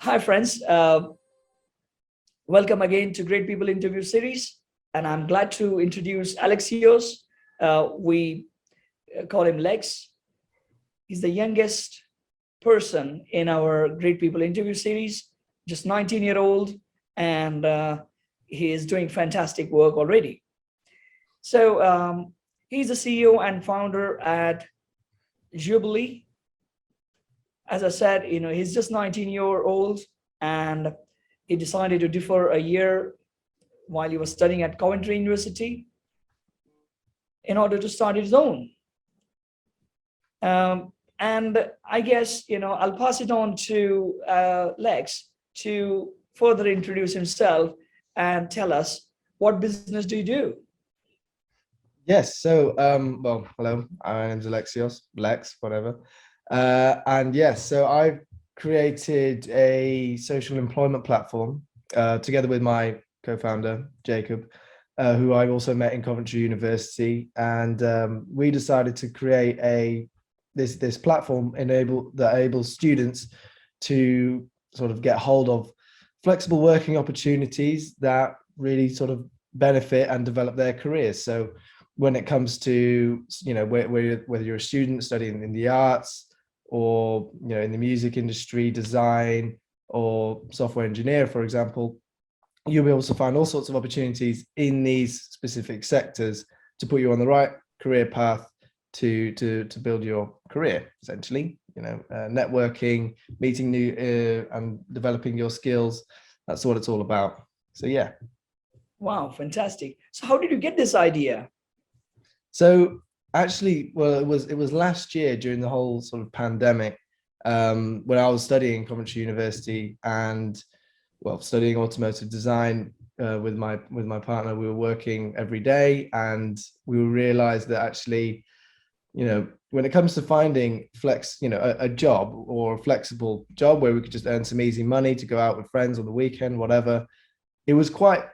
Hi, friends. Welcome again to Great People Interview Series. And I'm glad to introduce Alexios. We call him Lex. He's the youngest person in our Great People Interview Series, just 19-year-old, and he is doing fantastic work already. So he's the CEO and founder at Joobii. As I said, he's just 19-year-old, and he decided to defer a year while he was studying at Coventry University in order to start his own. And I guess, I'll pass it on to Lex to further introduce himself and tell us, what business do you do? Yes, so, well, hello, my name's Alexios, Lex, whatever. And yes, so I've created a social employment platform together with my co-founder, Jacob, who I also met in Coventry University. And we decided to create this platform that enables students to sort of get hold of flexible working opportunities that really sort of benefit and develop their careers. So when it comes to, whether you're a student studying in the arts, or in the music industry, design, or software engineer, for example, you'll be able to find all sorts of opportunities in these specific sectors to put you on the right career path to build your career, essentially. Networking, meeting new and developing your skills. That's what it's all about. So yeah. Wow, fantastic. So how did you get this idea? So actually, well, it was last year during the whole sort of pandemic, when I was studying Coventry University and, well, studying automotive design with my partner. We were working every day, and we realized that actually, when it comes to finding a job or a flexible job where we could just earn some easy money to go out with friends on the weekend, whatever, it was quite,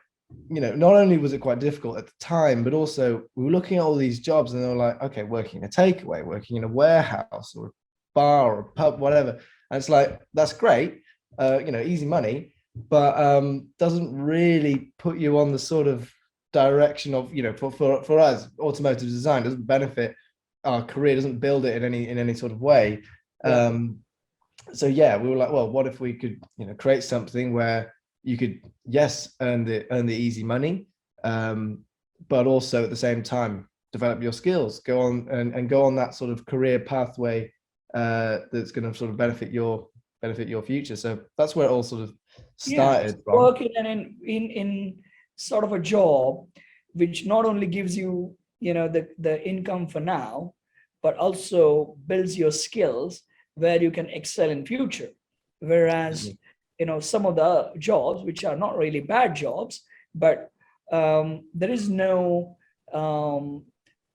not only was it quite difficult at the time, but also we were looking at all these jobs and they were like, okay, working in a takeaway, working in a warehouse or a bar or a pub, whatever. And it's like, that's great, easy money, but doesn't really put you on the sort of direction of, for us, automotive design doesn't benefit our career, doesn't build it in any sort of way. Yeah. So yeah, we were like, well, what if we could, create something where you could, yes, earn the easy money, but also at the same time develop your skills, go on and go on that sort of career pathway that's going to sort of benefit your future. So that's where it all sort of started from. Working in sort of a job which not only gives you the income for now, but also builds your skills where you can excel in future. Whereas some of the jobs which are not really bad jobs, but there is no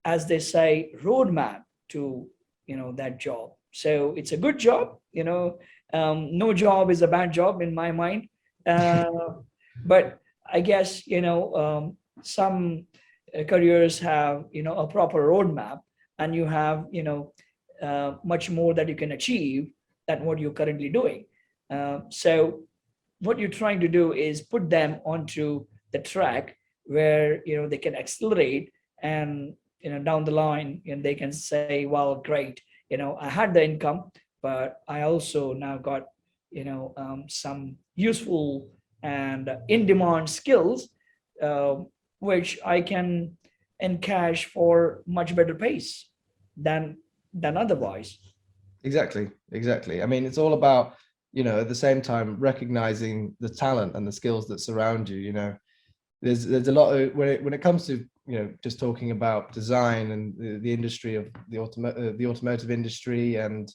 as they say, roadmap to that job. So it's a good job. No job is a bad job in my mind. But I guess some careers have a proper roadmap, and you have much more that you can achieve than what you're currently doing. So what you're trying to do is put them onto the track where they can accelerate, and down the line, and they can say, well, great, I had the income, but I also now got some useful and in-demand skills, which I can encash for much better pace than otherwise. Exactly. I mean, it's all about, at the same time, recognizing the talent and the skills that surround you. There's a lot of, when it comes to just talking about design and the industry of the automotive industry and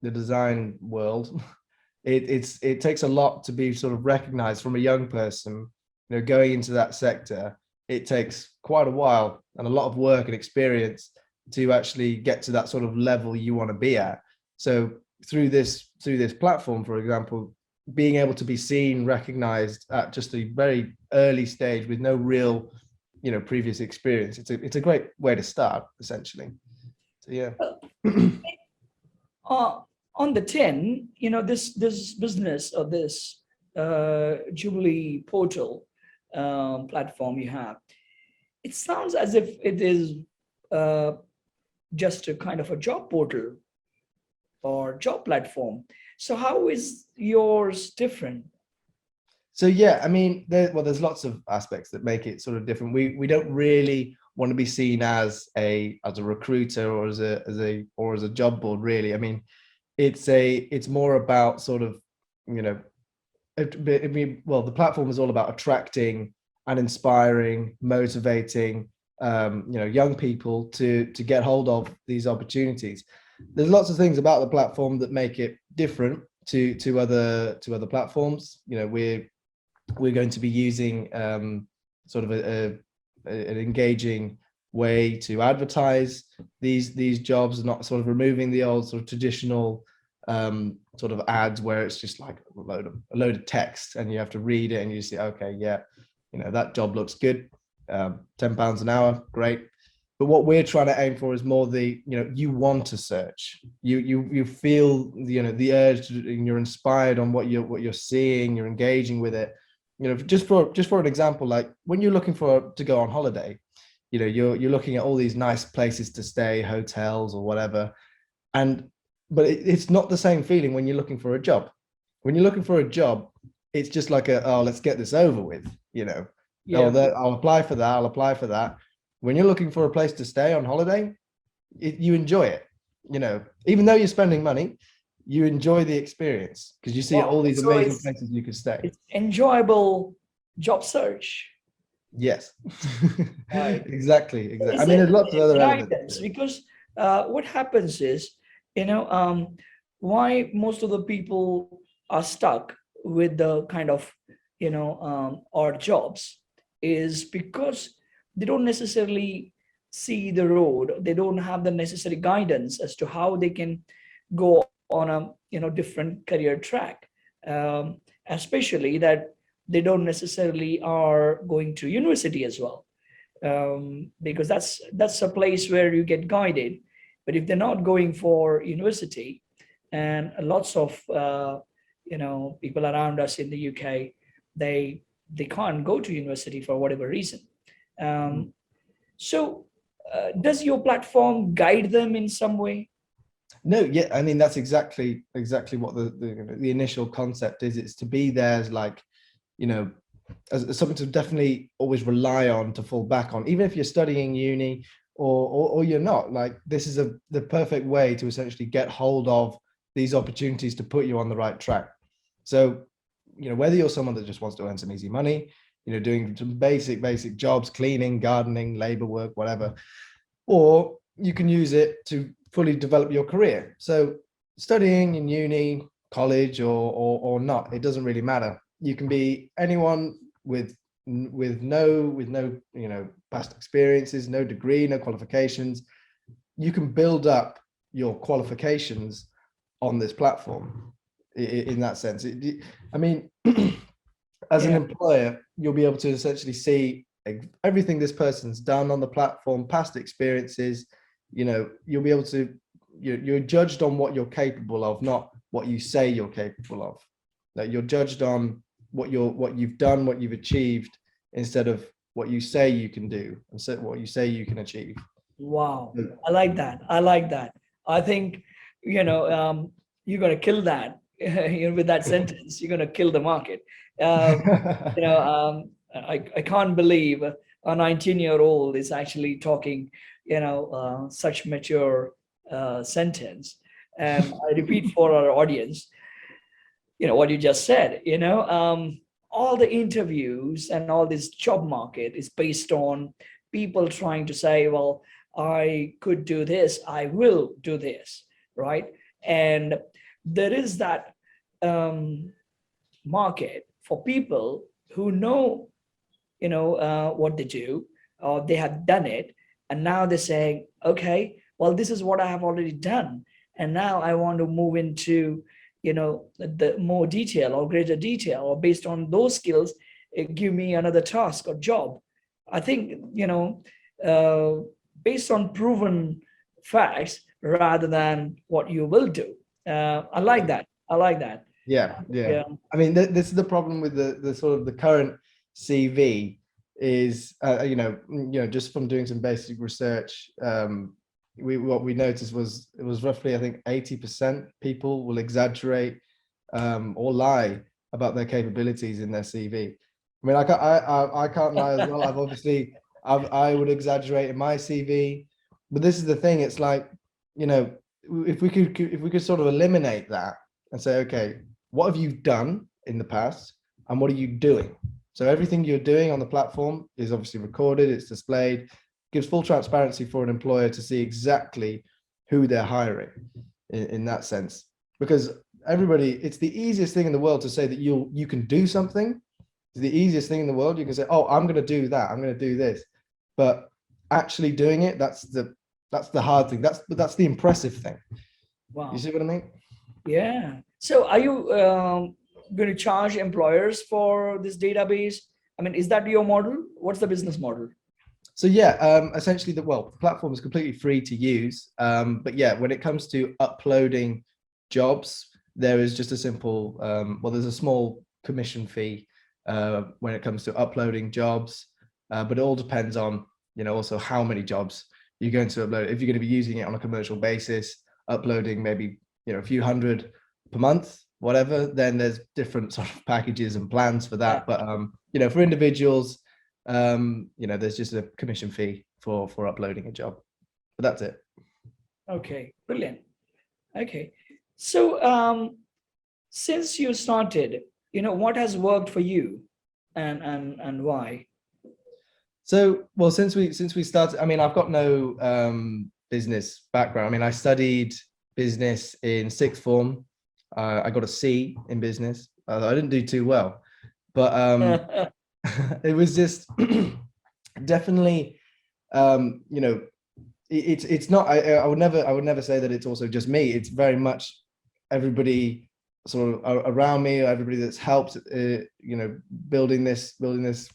the design world, it takes a lot to be sort of recognized from a young person. Going into that sector, it takes quite a while and a lot of work and experience to actually get to that sort of level you want to be at. So through this platform, for example, being able to be seen, recognized at just a very early stage with no real previous experience, it's a great way to start, essentially. So yeah. on the tin, this business or this Jubilee portal platform you have, it sounds as if it is uh, just a kind of a job portal or job platform. So how is yours different? So yeah, I mean, there's lots of aspects that make it sort of different. We don't really want to be seen as a recruiter or as a job board, really. I mean, it's more about sort of, the platform is all about attracting and inspiring, motivating, young people to get hold of these opportunities. There's lots of things about the platform that make it different to other platforms. We're going to be using sort of an engaging way to advertise these jobs, not sort of removing the old sort of traditional sort of ads where it's just like a load of text and you have to read it and you say, okay, yeah, that job looks good, £10 an hour, great. But what we're trying to aim for is more you want to search, you feel the urge and you're inspired on what you're seeing, you're engaging with it. Just for an example, like when you're looking to go on holiday, you're looking at all these nice places to stay, hotels or whatever, but it's not the same feeling when you're looking for a job. When you're looking for a job, it's just like let's get this over with, Yeah. I'll apply for that, I'll apply for that. When you're looking for a place to stay on holiday, you enjoy it, even though you're spending money, you enjoy the experience because you see all these amazing places you could stay. It's enjoyable job search. Yes. Right. Exactly. I mean, there's lots of other elements. Because what happens is, why most of the people are stuck with the kind of, odd jobs is because they don't necessarily see the road. They don't have the necessary guidance as to how they can go on a different career track, especially that they don't necessarily are going to university as well, because that's a place where you get guided. But if they're not going for university, and lots of people around us in the UK, they can't go to university for whatever reason. So does your platform guide them in some way? No, yeah, I mean that's exactly what the initial concept is. It's to be there as like, as something to definitely always rely on, to fall back on, even if you're studying uni or you're not. Like, this is the perfect way to essentially get hold of these opportunities to put you on the right track. So, whether you're someone that just wants to earn some easy money, doing some basic jobs, cleaning, gardening, labor work, whatever, or you can use it to fully develop your career. So studying in uni, college, or not, it doesn't really matter. You can be anyone with no past experiences, no degree, no qualifications. You can build up your qualifications on this platform. In that sense, I mean, as an employer, you'll be able to essentially see everything this person's done on the platform, past experiences. You'll be able to, you're judged on what you're capable of, not what you say you're capable of. That you're judged on what you've done, what you've achieved, instead of what you say you can do and what you say you can achieve. Wow, I like that. I think you're gonna kill that. With that sentence, you're gonna kill the market. I can't believe a 19-year-old is actually talking, such mature sentence. And I repeat for our audience, what you just said, all the interviews and all this job market is based on people trying to say, well, I could do this, I will do this, right? And there is that market for people who know, what they do, or they have done it, and now they're saying, okay, well, this is what I have already done, and now I want to move into, the more detail or greater detail, or based on those skills, give me another task or job. I think, based on proven facts rather than what you will do. I like that. I like that. Yeah, yeah. Yeah. I mean, this is the problem with the sort of the current CV is, just from doing some basic research, what we noticed was it was roughly, I think, 80% people will exaggerate or lie about their capabilities in their CV. I mean, I can't lie as well. I would exaggerate in my CV, but this is the thing. It's like, if we could sort of eliminate that and say, okay, what have you done in the past and what are you doing? So everything you're doing on the platform is obviously recorded, it's displayed, gives full transparency for an employer to see exactly who they're hiring in that sense. Because everybody, it's the easiest thing in the world to say that you can do something. It's the easiest thing in the world. You can say, oh, I'm going to do that. I'm going to do this. But actually doing it, that's the hard thing. That's the impressive thing. Wow. You see what I mean? Yeah. So are you going to charge employers for this database? I mean, is that your model? What's the business model? So yeah, essentially the platform is completely free to use. But yeah, when it comes to uploading jobs, there is just a simple, there's a small commission fee when it comes to uploading jobs. But it all depends on, also how many jobs you're going to upload. If you're going to be using it on a commercial basis, uploading maybe, a few hundred per month, whatever, then there's different sort of packages and plans for that. But, for individuals, there's just a commission fee for uploading a job, but that's it. Okay, brilliant. Okay. So since you started, what has worked for you and why? So, well, since we started, I mean, I've got no business background. I mean, I studied business in sixth form. I got a C in business. I didn't do too well, but it was just definitely, it's not. I would never say that it's also just me. It's very much everybody sort of around me, or everybody that's helped, building this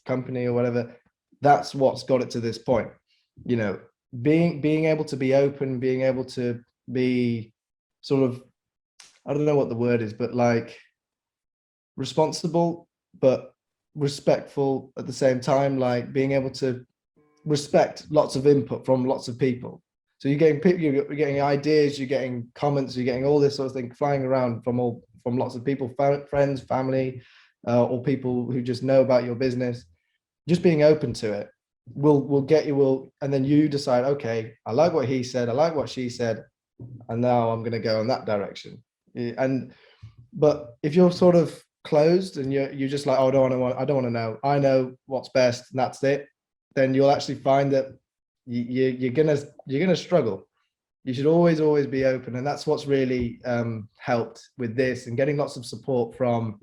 company or whatever. That's what's got it to this point. Being able to be open, being able to be sort of, I don't know what the word is, but like responsible, but respectful at the same time, like being able to respect lots of input from lots of people. So you're getting ideas, you're getting comments, you're getting all this sort of thing flying around from lots of people, friends, family, or people who just know about your business. Just being open to it will get you, and then you decide, okay, I like what he said, I like what she said, and now I'm going to go in that direction. But if you're sort of closed and you're just like, oh, I don't want to know, I know what's best and that's it, then you'll actually find that you're gonna struggle. You should always be open, and that's what's really helped with this, and getting lots of support from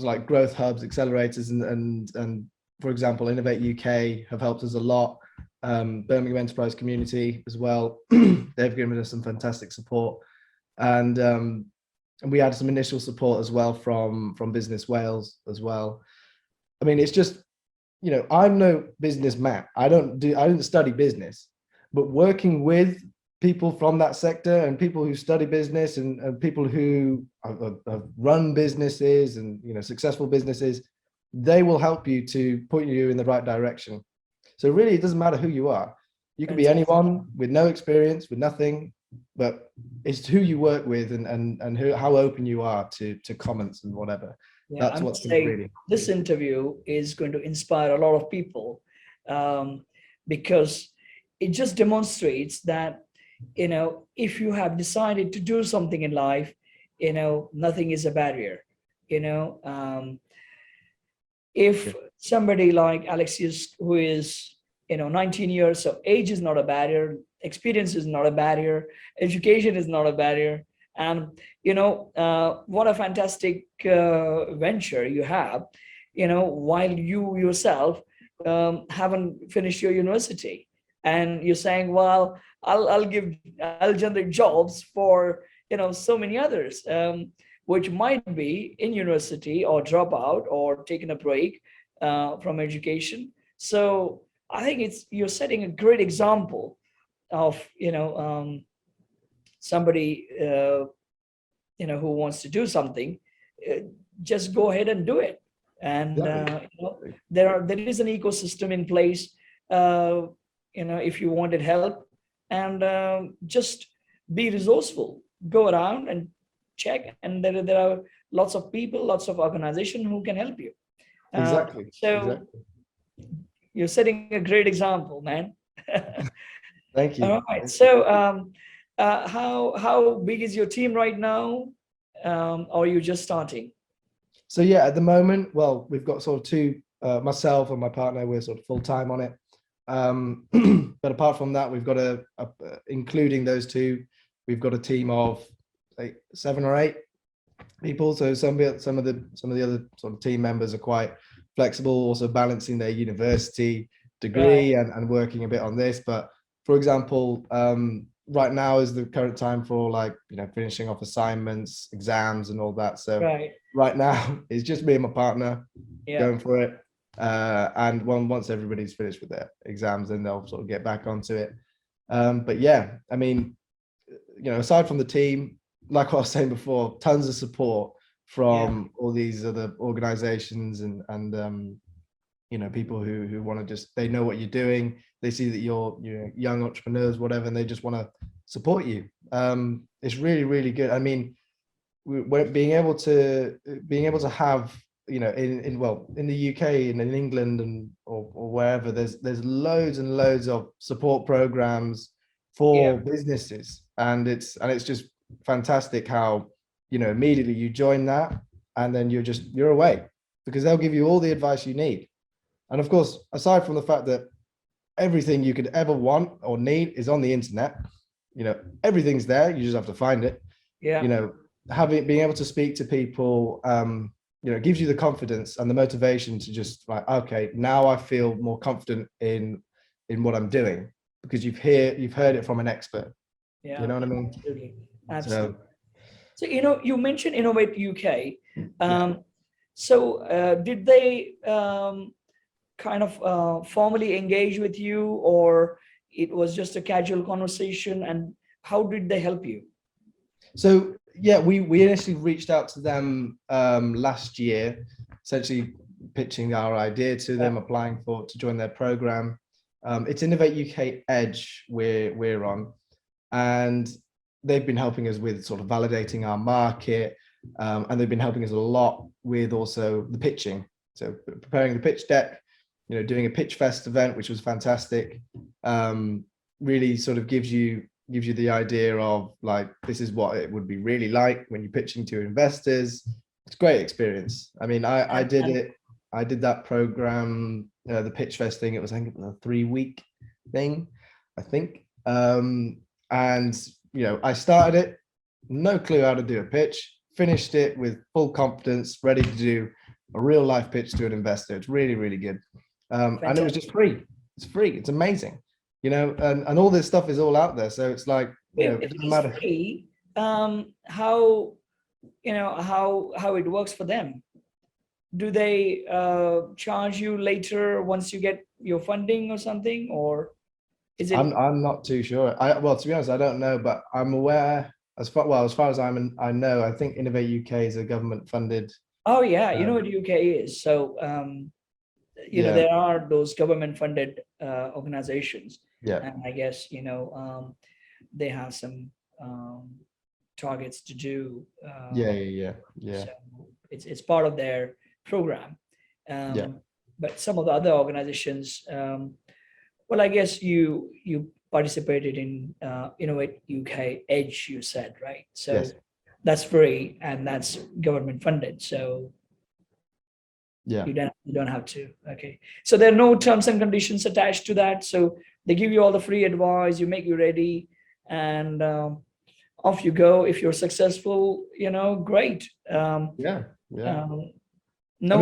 like growth hubs, accelerators, and for example, Innovate UK have helped us a lot. Birmingham Enterprise Community as well. They've given us some fantastic support, and we had some initial support as well from Business Wales as well. I mean, it's just, I'm no businessman. I didn't study business, but working with people from that sector and people who study business and people who have run businesses and, successful businesses, they will help you to put you in the right direction. So really, it doesn't matter who you are. You can be anyone with no experience, with nothing, but it's who you work with and how open you are to comments and whatever. Yeah, that's what's really. This interview is going to inspire a lot of people, because it just demonstrates that, if you have decided to do something in life, nothing is a barrier. If somebody like Alexios, who is 19 years of age, is not a barrier, experience is not a barrier, education is not a barrier, and what a fantastic venture you have, while you yourself haven't finished your university, and you're saying, well, I'll generate jobs for so many others, which might be in university or drop out or taking a break from education. So I think you're setting a great example of somebody who wants to do something, just go ahead and do it. And there is an ecosystem in place. If you wanted help, and just be resourceful, go around and check, and there are lots of people, lots of organizations who can help you. So you're setting a great example, man. Thank you. All right. So how big is your team right now? Or are you just starting? So yeah, at the moment, well, we've got sort of two, myself and my partner, we're sort of full-time on it. But apart from that, we've got including those two, we've got a team of like 7 or 8 people. So some of the other sort of team members are quite flexible, also balancing their university degree and working a bit on this. But for example, right now is the current time for finishing off assignments, exams, and all that. So right now it's just me and my partner going for it. And once everybody's finished with their exams, then they'll sort of get back onto it. But yeah, I mean, aside from the team, like what I was saying before, tons of support from all these other organizations and people who want to just, they know what you're doing, they see that you're young entrepreneurs, whatever, and they just want to support you. It's really, really good. I mean, we're being able to have, in the UK and in England or wherever, there's loads and loads of support programs for businesses, and it's just fantastic how immediately you join that, and then you're away, because they'll give you all the advice you need. And of course, aside from the fact that everything you could ever want or need is on the internet, everything's there, you just have to find it. Being able to speak to people, it gives you the confidence and the motivation to just okay, now I feel more confident in what I'm doing, because you've heard it from an expert. You know what I mean? Absolutely. So you mentioned Innovate UK. So did they kind of formally engage with you, or it was just a casual conversation, and how did they help you? So yeah, we initially reached out to them last year, essentially pitching our idea to them, applying to join their program. It's Innovate UK Edge we're on, and they've been helping us with sort of validating our market, and they've been helping us a lot with also the pitching. So preparing the pitch deck, doing a pitch fest event, which was fantastic. Really sort of gives you the idea of this is what it would be really like when you're pitching to investors. It's a great experience. I mean, I did that program, the pitch fest thing. It was, I think, a 3-week thing, I think. And I started it, no clue how to do a pitch, finished it with full confidence, ready to do a real life pitch to an investor. It's really, really good. And it was just free. It's free. It's amazing. And all this stuff is all out there. So it's like, it doesn't matter. Free, how it works for them? Do they charge you later once you get your funding or something, or is it? I'm not too sure. Well, to be honest, I don't know, but I'm aware as far as I know, I think Innovate UK is a government funded. Oh yeah, what UK is. So there are those government funded organizations. And I guess they have some targets to do. So it's part of their program. But some of the other organizations, well, I guess you participated in Innovate UK Edge, you said, right? So that's free and that's government funded. So you don't have to. Okay. So there are no terms and conditions attached to that. So they give you all the free advice, you make you ready, and off you go. If you're successful, great. No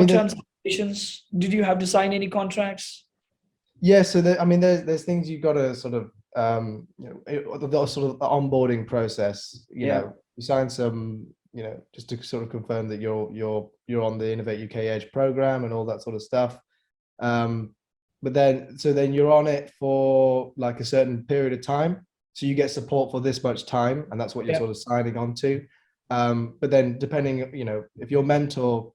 terms and conditions. Did you have to sign any contracts? Yeah. So there's things you've got to sort of the sort of onboarding process. You sign some, just to sort of confirm that you're on the Innovate UK Edge program and all that sort of stuff. But then you're on it for like a certain period of time. So you get support for this much time, and that's what you're Yeah. sort of signing on to. But then depending, if your mentor,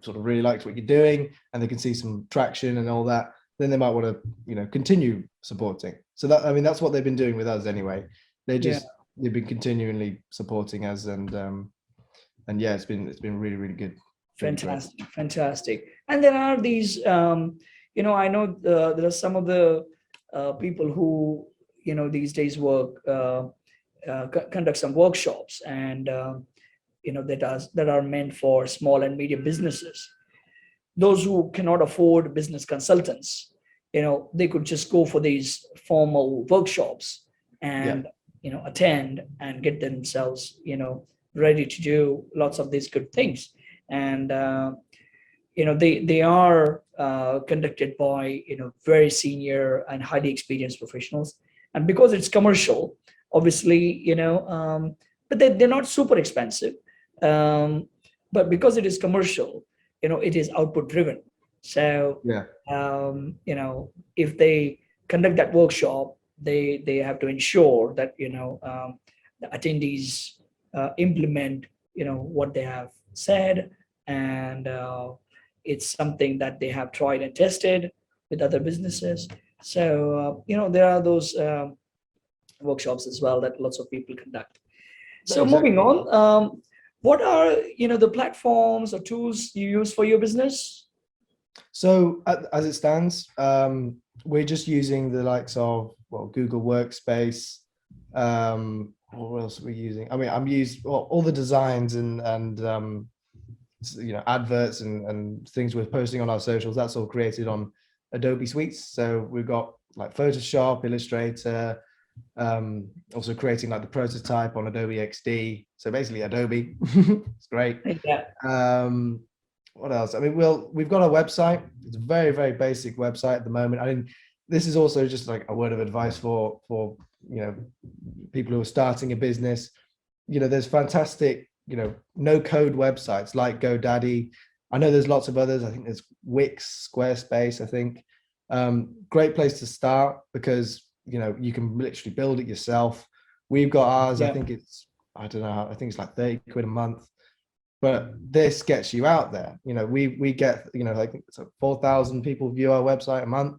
sort of really likes what you're doing and they can see some traction and all that, then they might want to, continue supporting. So that, I mean, that's what they've been doing with us anyway. They've been continually supporting us, and yeah, it's been really, really good. Fantastic, fantastic. And there are these, I know there are some of the people who, these days work, conduct some workshops, and that are meant for small and medium businesses. Those who cannot afford business consultants, they could just go for these formal workshops and attend and get themselves ready to do lots of these good things. And they are conducted by very senior and highly experienced professionals. And because it's commercial, obviously, but they're not super expensive. But because it is commercial, it is output driven. So if they conduct that workshop, they have to ensure that the attendees implement what they have said, and it's something that they have tried and tested with other businesses. So there are those workshops as well that lots of people conduct. So moving on, what are the platforms or tools you use for your business? So as it stands, we're just using the likes of Google Workspace. What else are we using? I mean, I'm used all the designs and adverts and things we're posting on our socials. That's all created on Adobe Suites. So we've got like Photoshop, Illustrator, also creating like the prototype on Adobe XD. So basically Adobe. It's great. Yeah. What else? I mean, we've got a website. It's a very, very basic website at the moment. I mean, this is also just like a word of advice for people who are starting a business. There's fantastic no code websites like GoDaddy. I know there's lots of others. I think there's Wix, Squarespace. I think great place to start, because you can literally build it yourself. We've got ours. I think it's, I don't know, I think it's like 30 quid a month, but this gets you out there. We get like 4,000 people view our website a month,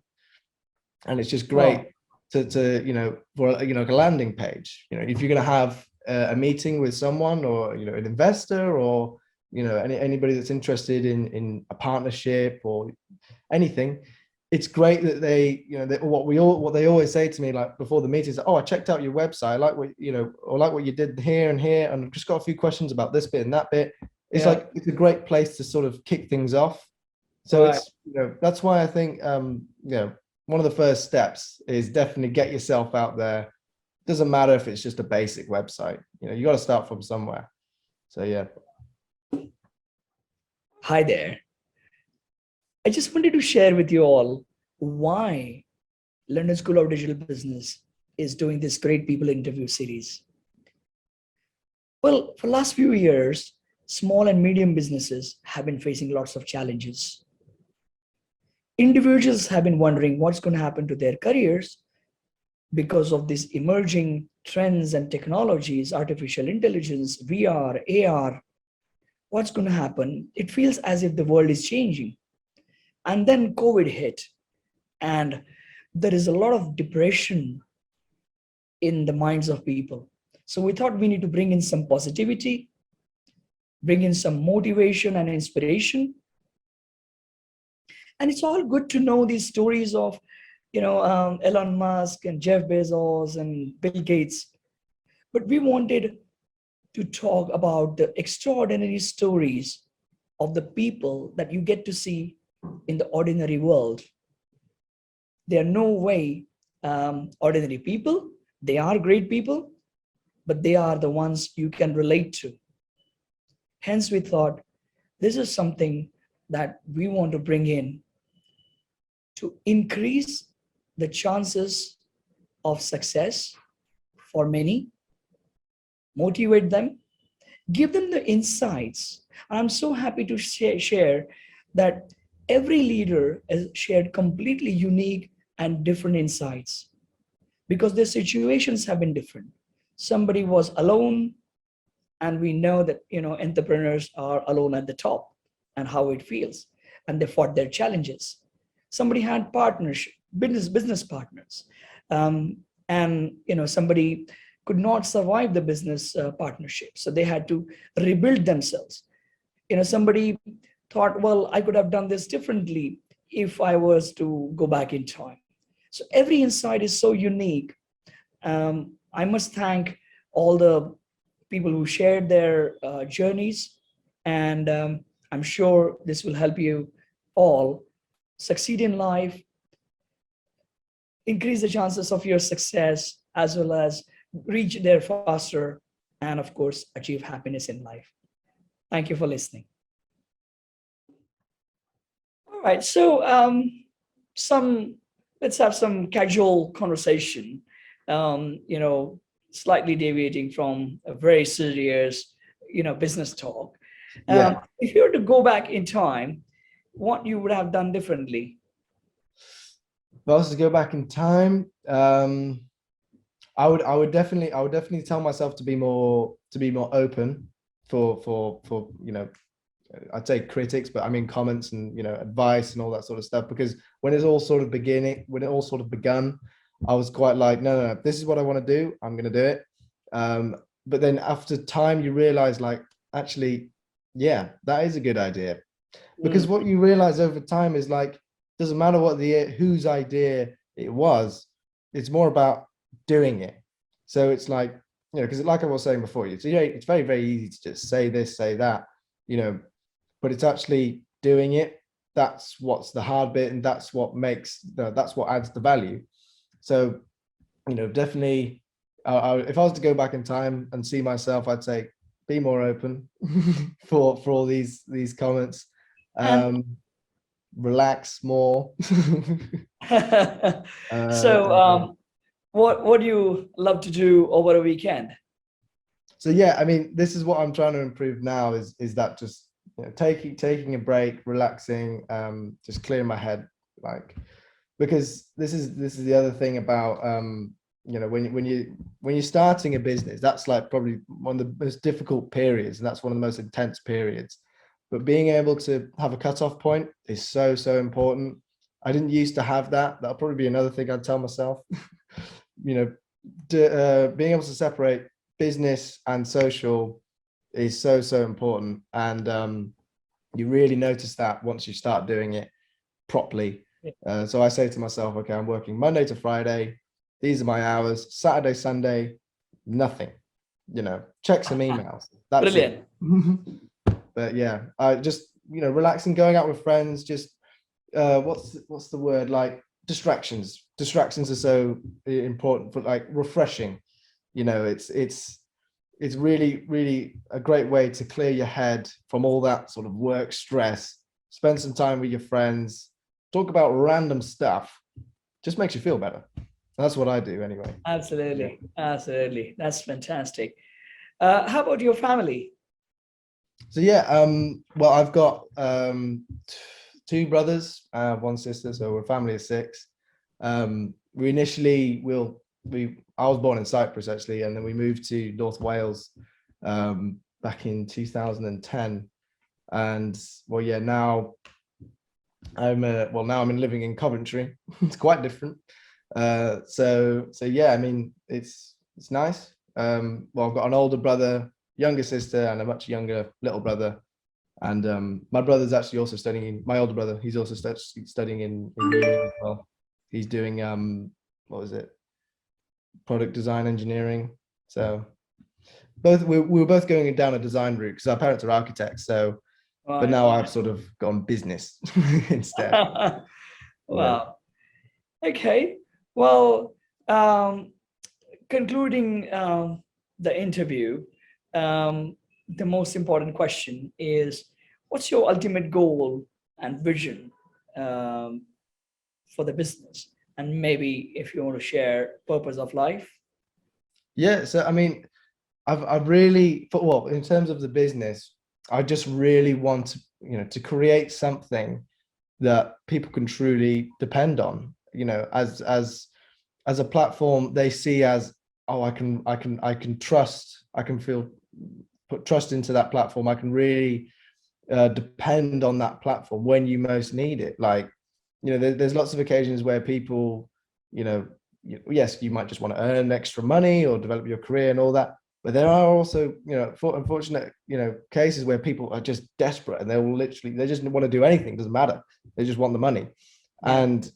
and it's just great to for like a landing page. If you're going to have a meeting with someone, or an investor, or anybody that's interested in a partnership or anything, it's great that they what they always say to me, like before the meetings, I checked out your website, I like what or like what you did here and here, and I've just got a few questions about this bit and that bit. It's like, it's a great place to sort of kick things off. So it's that's why I think one of the first steps is definitely get yourself out there. Doesn't matter if it's just a basic website. You got to start from somewhere. So yeah. Hi there. I just wanted to share with you all why London School of Digital Business is doing this Great People interview series. Well, for the last few years, small and medium businesses have been facing lots of challenges. Individuals have been wondering what's going to happen to their careers because of these emerging trends and technologies, artificial intelligence, VR, AR. What's going to happen? It feels as if the world is changing. And then COVID hit, and there is a lot of depression in the minds of people. So we thought we need to bring in some positivity, bring in some motivation and inspiration. And it's all good to know these stories of, Elon Musk and Jeff Bezos and Bill Gates. But we wanted to talk about the extraordinary stories of the people that you get to see in the ordinary world. They are no way ordinary people. They are great people, but they are the ones you can relate to. Hence, we thought this is something that we want to bring in to increase the chances of success for many, motivate them, give them the insights. I'm so happy to share that every leader has shared completely unique and different insights. because their situations have been different. Somebody was alone, and we know that entrepreneurs are alone at the top and how it feels, and they fought their challenges. Somebody had partnership, business partners, um, and somebody could not survive the business partnership, so they had to rebuild themselves. Somebody thought, well, I could have done this differently if I was to go back in time. So every insight is so unique. I must thank all the people who shared their journeys, and I'm sure this will help you all succeed in life, increase the chances of your success, as well as reach there faster, and of course, achieve happiness in life. Thank you for listening. All right, so let's have some casual conversation. Slightly deviating from a very serious, business talk. If you were to go back in time, what you would have done differently? If I was to go back in time, I would definitely tell myself to be more open for I'd say critics, but I mean comments and advice and all that sort of stuff. Because when it all sort of begun, I was quite like, no, this is what I want to do. I'm going to do it. But then after time, you realize, like, actually, yeah, that is a good idea. Because what you realize over time is, like, doesn't matter whose idea it was, it's more about doing it. So it's like, because like I was saying before, it's very, very easy to just say this, say that, but it's actually doing it. That's what's the hard bit, and that's what adds the value. So, definitely, if I was to go back in time and see myself, I'd say be more open for all these comments. Relax more. So, what do you love to do over a weekend? So yeah, I mean, this is what I'm trying to improve now. Is that just taking a break, relaxing, just clearing my head, like, because this is the other thing about when you're starting a business, that's like probably one of the most difficult periods, and that's one of the most intense periods. But being able to have a cutoff point is so important. I didn't used to have that. That'll probably be another thing I'd tell myself. Being able to separate business and social is so important, and you really notice that once you start doing it properly. So I say to myself, okay, I'm working Monday to Friday. These are my hours. Saturday, Sunday, nothing. Check some emails. That's brilliant. It. But yeah, I just relaxing, going out with friends. Just what's the word? Like distractions. Distractions are so important for, like, refreshing. It's really a great way to clear your head from all that sort of work stress. Spend some time with your friends. Talk about random stuff. Just makes you feel better. That's what I do anyway. Absolutely. That's fantastic. How about your family? So yeah, well, I've got two brothers, one sister, so we're a family of six. We initially I was born in Cyprus, actually, and then we moved to North Wales back in 2010. And well, yeah, now I'm living in Coventry. It's quite different. So yeah, I mean, it's nice. Well, I've got an older brother, younger sister, and a much younger little brother. And my brother's actually also studying. My older brother, he's also studying in uni as well. He's doing what was it? Product design engineering. So we were both going down a design route because our parents are architects. So, but now I've sort of gone business instead. Wow. Yeah. Okay. Well, concluding the interview, the most important question is, what's your ultimate goal and vision for the business? And maybe if you want to share purpose of life. Yeah. So, I mean, I've really, well, in terms of the business, I just really want to create something that people can truly depend on, as as a platform they see as, oh, I can trust, I can put trust into that platform. I can really depend on that platform when you most need it. Like, there's lots of occasions where people, yes, you might just want to earn extra money or develop your career and all that. But there are also, unfortunate, cases where people are just desperate and they just want to do anything. Doesn't matter. They just want the money. Yeah. And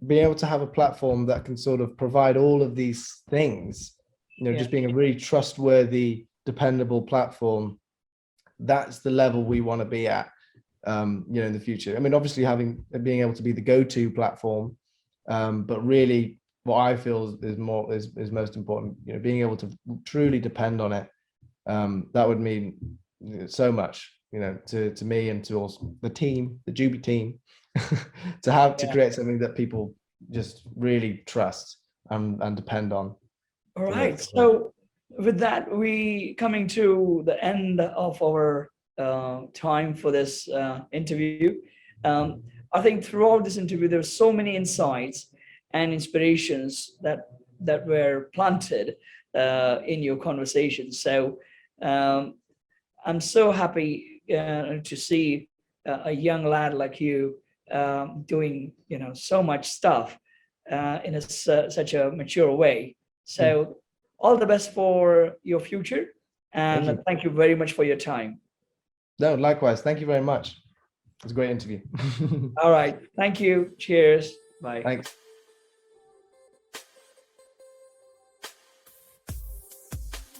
being able to have a platform that can sort of provide all of these things, just being a really trustworthy, dependable platform, that's the level we want to be at, in the future. I mean, obviously being able to be the go-to platform, but really what I feel is most important, being able to truly depend on it. That would mean so much, to me and to also the team, the Joobii team, to create something that people just really trust and depend on. All right. So with that, we coming to the end of our time for this interview. I think throughout this interview, there's so many insights and inspirations that were planted in your conversation. So I'm so happy to see a young lad like you doing so much stuff in such a mature way. So all the best for your future, and thank you very much for your time. No, likewise. Thank you very much. It was a great interview. All right. Thank you. Cheers. Bye. Thanks.